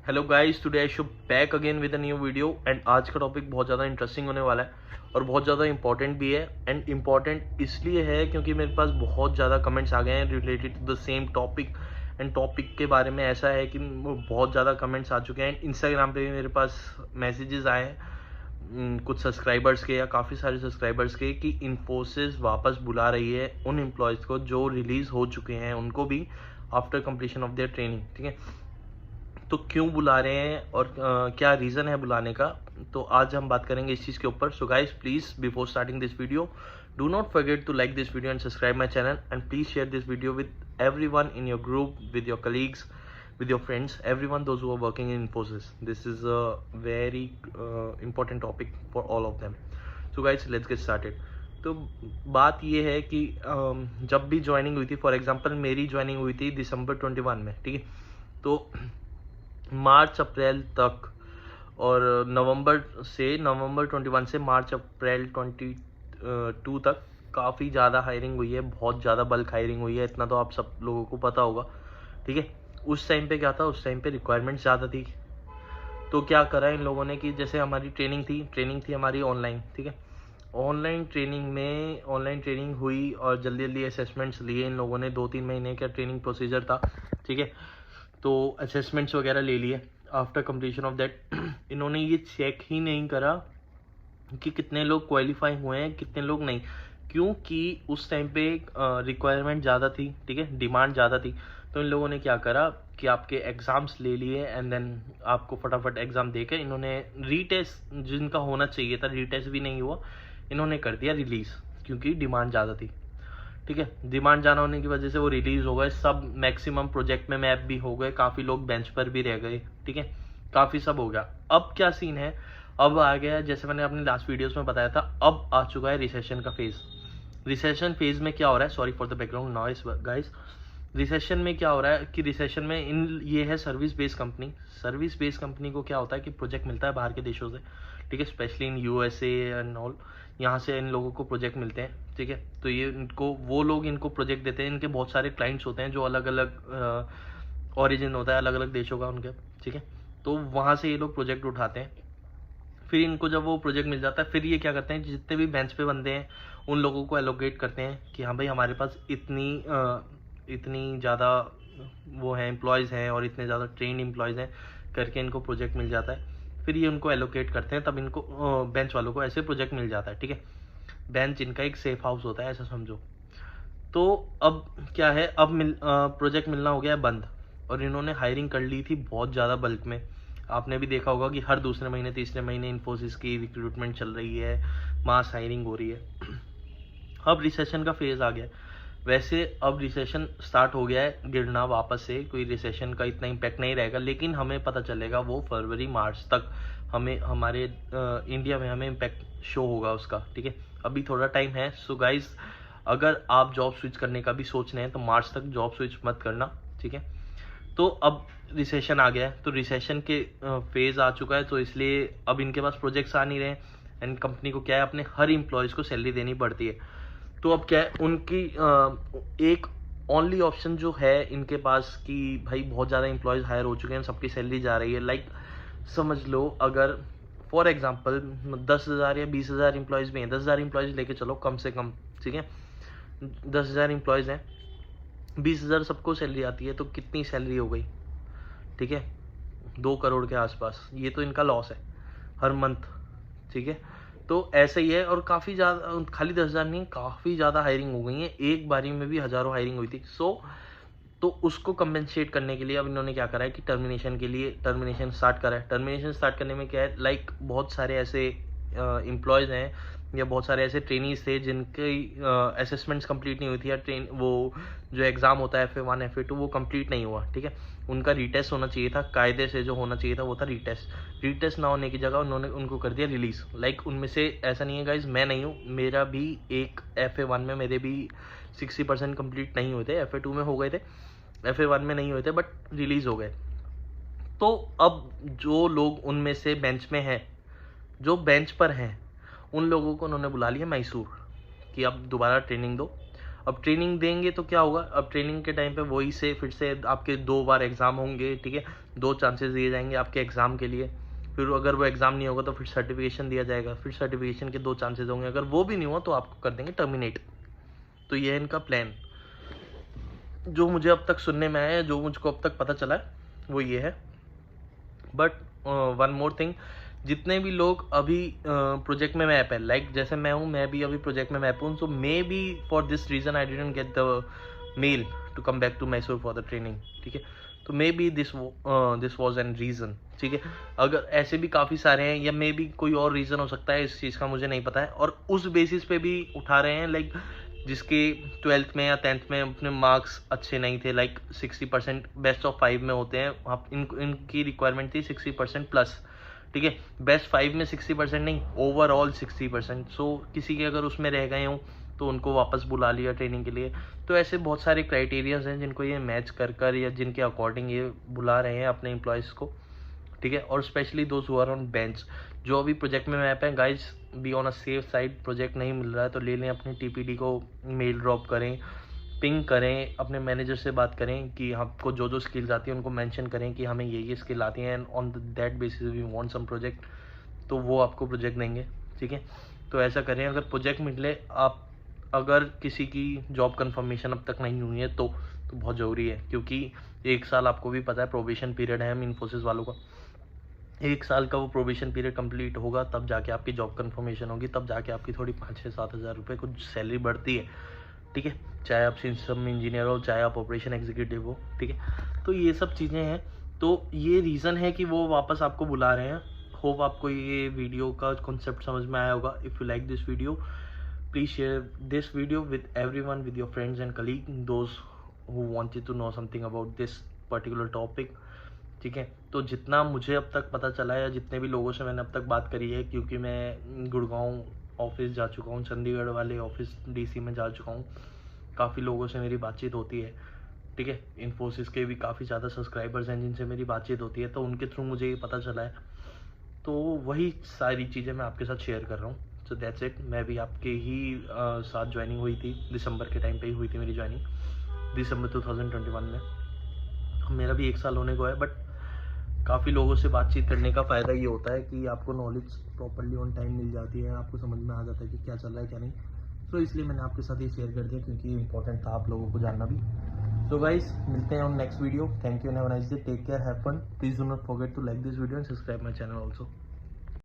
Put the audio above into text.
Hello guys, today I show back again with a new video. And आज का topic बहुत ज़्यादा interesting होने वाला है और बहुत ज़्यादा इंपॉर्टेंट भी है। एंड इम्पॉर्टेंट इसलिए है क्योंकि मेरे पास बहुत ज़्यादा कमेंट्स आ गए हैं related to the same topic. And topic के बारे में ऐसा है कि बहुत ज़्यादा कमेंट्स आ चुके हैं। इंस्टाग्राम पे भी मेरे पास मैसेजेस आए हैं कुछ सब्सक्राइबर्स के या काफ़ी सारे सब्सक्राइबर्स के कि इन्फोसिस वापस बुला रही है उन एम्प्लॉयज़ को जो रिलीज़ हो चुके हैं, उनको भी after completion of their training. ठीक है, तो क्यों बुला रहे हैं और क्या रीज़न है बुलाने का, तो आज हम बात करेंगे इस चीज़ के ऊपर। So guys, please before starting this video, do not forget to like this video and subscribe my channel and please share this video with everyone in your group, with your colleagues, with your friends, everyone those who are working in Infosys. This is a very important topic for all of them. So guys, let's get started. तो बात ये है कि जब भी joining हुई थी, for example मेरी ज्वाइनिंग हुई थी दिसंबर 21 में, ठीक है, तो मार्च अप्रैल तक और नवंबर 21 से मार्च अप्रैल 22 तक काफ़ी ज़्यादा हायरिंग हुई है, बहुत ज़्यादा बल्क हायरिंग हुई है, इतना तो आप सब लोगों को पता होगा। ठीक है, उस टाइम पे क्या था, उस टाइम पे रिक्वायरमेंट ज़्यादा थी। तो क्या करा इन लोगों ने कि जैसे हमारी ट्रेनिंग थी हमारी ऑनलाइन। ठीक है, ऑनलाइन ट्रेनिंग हुई और जल्दी जल्दी असेसमेंट्स लिए इन लोगों ने। 2-3 महीने का ट्रेनिंग प्रोसीजर था। ठीक है, तो असेसमेंट्स वगैरह ले लिए। आफ्टर कंप्लीशन ऑफ दैट इन्होंने ये चेक ही नहीं करा कि कितने लोग क्वालिफाई हुए हैं, कितने लोग नहीं, क्योंकि उस टाइम पे रिक्वायरमेंट ज़्यादा थी। ठीक है, डिमांड ज़्यादा थी। तो इन लोगों ने क्या करा कि आपके एग्ज़ाम्स ले लिए एंड देन आपको फटाफट एग्ज़ाम देकर इन्होंने रीटेस्ट जिनका होना चाहिए था, रीटेस्ट भी नहीं हुआ, इन्होंने कर दिया रिलीज़, क्योंकि डिमांड ज़्यादा थी। ठीक है, डिमांड ज़्यादा होने की वजह से वो रिलीज़ हो गए सब। मैक्सिमम प्रोजेक्ट में मैप भी हो गए, काफ़ी लोग बेंच पर भी रह गए। ठीक है, काफ़ी सब हो गया। अब क्या सीन है, अब आ गया, जैसे मैंने अपने लास्ट वीडियोस में बताया था, अब आ चुका है रिसेशन का फेज़। रिसेशन फेज़ में क्या हो रहा है, sorry for the background noise guys. Recession में क्या हो रहा है कि रिसेशन में ये है service based company. Service based company को क्या होता है कि प्रोजेक्ट मिलता है बाहर के देशों से। ठीक है, specially in USA and all, यहाँ से इन लोगों को प्रोजेक्ट मिलते हैं। ठीक है, तो ये इनको वो लोग इनको प्रोजेक्ट देते हैं। इनके बहुत सारे क्लाइंट्स होते हैं जो अलग अलग ओरिजिन होता है अलग अलग देशों का उनके। ठीक है, तो वहाँ से ये लोग प्रोजेक्ट उठाते हैं। फिर इनको जब वो प्रोजेक्ट मिल जाता है, फिर ये क्या करते हैं, जितने भी बेंच पे बंदे हैं उन लोगों को एलोकेट करते हैं कि हाँ भाई हमारे पास इतनी ज़्यादा वो हैं एम्प्लॉयज़ हैं और इतने ज़्यादा ट्रेंड एम्प्लॉयज़ हैं करके इनको प्रोजेक्ट मिल जाता है। फिर ये उनको एलोकेट करते हैं, तब इनको बेंच वालों को ऐसे प्रोजेक्ट मिल जाता है। ठीक है, बेंच इनका एक सेफ हाउस होता है, ऐसा समझो। तो अब क्या है, अब प्रोजेक्ट मिलना हो गया है बंद और इन्होंने हायरिंग कर ली थी बहुत ज़्यादा बल्क में। आपने भी देखा होगा कि हर दूसरे महीने तीसरे महीने इन्फोसिस की रिक्रूटमेंट चल रही है, मास हायरिंग हो रही है। अब रिसेशन का फेज़ आ गया। वैसे अब रिसेशन स्टार्ट हो गया है गिरना वापस से, कोई रिसेशन का इतना इम्पैक्ट नहीं रहेगा, लेकिन हमें पता चलेगा वो फरवरी मार्च तक हमें हमारे इंडिया में हमें इम्पैक्ट शो होगा उसका। ठीक है, अभी थोड़ा टाइम है। सो गाइज, अगर आप जॉब स्विच करने का भी सोच रहे हैं तो मार्च तक जॉब स्विच मत करना। ठीक है, तो अब रिसेशन आ गया है, तो रिसेशन के फेज़ आ चुका है, तो इसलिए अब इनके पास प्रोजेक्ट्स आ नहीं रहे हैं एंड कंपनी को क्या है, अपने हर एम्प्लॉयज़ को सैलरी देनी पड़ती है। तो अब क्या है, उनकी एक ओनली ऑप्शन जो है इनके पास कि भाई बहुत ज़्यादा एम्प्लॉयज़ हायर हो चुके हैं, सबकी सैलरी जा रही है। लाइक समझ लो, अगर फॉर एग्जांपल 10,000 या 20,000 एम्प्लॉयज़ भी हैं, 10,000 एम्प्लॉयज़ लेके चलो कम से कम। ठीक है, 10,000 एम्प्लॉयज़ हैं, 20,000 सबको सैलरी आती है, तो कितनी सैलरी हो गई? ठीक है, 2 करोड़ के आसपास। ये तो इनका लॉस है हर मंथ। ठीक है, तो ऐसे ही है। और काफ़ी ज़्यादा, खाली 10,000 नहीं, काफ़ी ज़्यादा हायरिंग हो गई है, एक बारी में भी हज़ारों हायरिंग हुई थी। तो उसको कंपेंसेट करने के लिए अब इन्होंने क्या करा है कि टर्मिनेशन के लिए टर्मिनेशन स्टार्ट करा है। टर्मिनेशन स्टार्ट करने में क्या है, लाइक बहुत सारे ऐसे एम्प्लॉयज़ हैं या बहुत सारे ऐसे ट्रेनीज थे जिनके असेसमेंट्स कंप्लीट नहीं हुई थी, या वो जो एग्ज़ाम होता है FA1 FA2 वो कंप्लीट नहीं हुआ। ठीक है, उनका रीटेस्ट होना चाहिए था, कायदे से जो होना चाहिए था वो था रीटेस्ट ना होने की जगह उन्होंने उनको कर दिया रिलीज़। लाइक उनमें से ऐसा नहीं है गाइज, मैं नहीं हूँ, मेरा भी एक FA1 में मेरे भी 60% कंप्लीट नहीं हुए थे, FA2 में हो गए थे, FA1 में नहीं हुए थे, बट रिलीज़ हो गए। तो अब जो लोग उनमें से बेंच में हैं, जो बेंच पर हैं, उन लोगों को उन्होंने बुला लिया मैसूर कि अब दोबारा ट्रेनिंग दो। अब ट्रेनिंग देंगे तो क्या होगा, अब ट्रेनिंग के टाइम पे वही से फिर से आपके 2 बार एग्ज़ाम होंगे, ठीक है, 2 चांसेस दिए जाएंगे आपके एग्ज़ाम के लिए। फिर अगर वो एग्ज़ाम नहीं होगा तो फिर सर्टिफिकेशन दिया जाएगा, फिर सर्टिफिकेशन के 2 चांसेस होंगे, अगर वो भी नहीं हुआ तो आपको कर देंगे टर्मिनेट। तो ये है इनका प्लान, जो मुझे अब तक सुनने में आया है, जो मुझको अब तक पता चला है वो ये है। बट वन मोर थिंग, जितने भी लोग अभी प्रोजेक्ट में मैप है, लाइक जैसे मैं हूँ, मैं भी अभी प्रोजेक्ट में मैप हूँ, so may be for this reason I didn't get the mail to come back to Mysore for the training, ठीक है। तो may be this was an reason, ठीक है। अगर ऐसे भी काफ़ी सारे हैं, या मे बी कोई और रीज़न हो सकता है, इस चीज़ का मुझे नहीं पता है। और उस बेसिस पे भी उठा रहे हैं, लाइक जिसके 12th में या 10th में अपने मार्क्स अच्छे नहीं थे, लाइक 60% बेस्ट ऑफ 5 में होते हैं, इनकी रिक्वायरमेंट थी 60% प्लस, ठीक है। बेस्ट 5 में 60% नहीं, ओवरऑल 60%। सो किसी के अगर उसमें रह गए हों तो उनको वापस बुला लिया ट्रेनिंग के लिए। तो ऐसे बहुत सारे क्राइटेरियाज हैं जिनको ये मैच कर या जिनके अकॉर्डिंग ये बुला रहे हैं अपने एम्प्लॉयज़ को, ठीक है। और specially those who are on bench, जो अभी प्रोजेक्ट में मैप है, guys be on a safe side. Project नहीं मिल रहा है तो ले लें अपने टीपीडी को, मेल ड्रॉप करें, पिंग करें, अपने मैनेजर से बात करें कि आपको जो जो स्किल्स आती हैं उनको मेंशन करें कि हमें ये स्किल आती हैं, and on that basis we want some project, तो वो आपको प्रोजेक्ट देंगे, ठीक है। तो ऐसा करें, अगर प्रोजेक्ट मिले, आप अगर किसी की जॉब कंफर्मेशन अब तक नहीं हुई है तो बहुत ज़रूरी है, क्योंकि 1 साल आपको भी पता है प्रोबेशन पीरियड है हम इन्फोसिस वालों का। 1 साल का वो प्रोबेशन पीरियड कंप्लीट होगा, तब जाके आपकी जॉब कंफर्मेशन होगी, तब जाके आपकी थोड़ी 5-6-7 हज़ार रुपये कुछ सैलरी बढ़ती है, ठीक है। चाहे आप सिस्टम इंजीनियर हो, चाहे आप ऑपरेशन एग्जीक्यूटिव हो, ठीक है। तो ये सब चीज़ें हैं, तो ये रीज़न है कि वो वापस आपको बुला रहे हैं। होप आपको ये वीडियो का कॉन्सेप्ट समझ में आया होगा। If you like this video, please share this video with everyone, with your friends and colleague, those who wanted to know something about this particular topic, ठीक है। तो जितना मुझे अब तक पता चला है, या जितने भी लोगों से मैंने अब तक बात करी है, क्योंकि मैं गुड़गांव ऑफिस जा चुका हूँ, चंडीगढ़ वाले ऑफिस डीसी में जा चुका हूँ, काफ़ी लोगों से मेरी बातचीत होती है, ठीक है। इन्फोसिस के भी काफ़ी ज़्यादा सब्सक्राइबर्स हैं जिनसे मेरी बातचीत होती है, तो उनके थ्रू मुझे ये पता चला है। तो वही सारी चीज़ें मैं आपके साथ शेयर कर रहा हूँ। So that's it. मैं भी आपके ही साथ ज्वाइनिंग हुई थी, दिसंबर के टाइम पे ही हुई थी मेरी ज्वाइनिंग, दिसंबर 2021 में। मेरा भी 1 साल होने को है, बट काफ़ी लोगों से बातचीत करने का फ़ायदा ये होता है कि आपको नॉलेज प्रॉपर्ली ऑन टाइम मिल जाती है, आपको समझ में आ जाता है कि क्या चल रहा है क्या नहीं। तो इसलिए मैंने आपके साथ ये शेयर कर दिया, क्योंकि इंपॉर्टेंट था आप लोगों को जानना भी। सो गाइस, मिलते हैं on next video. Thank you and have a nice day, take care, have fun, please do not forget to like this video and subscribe my channel also.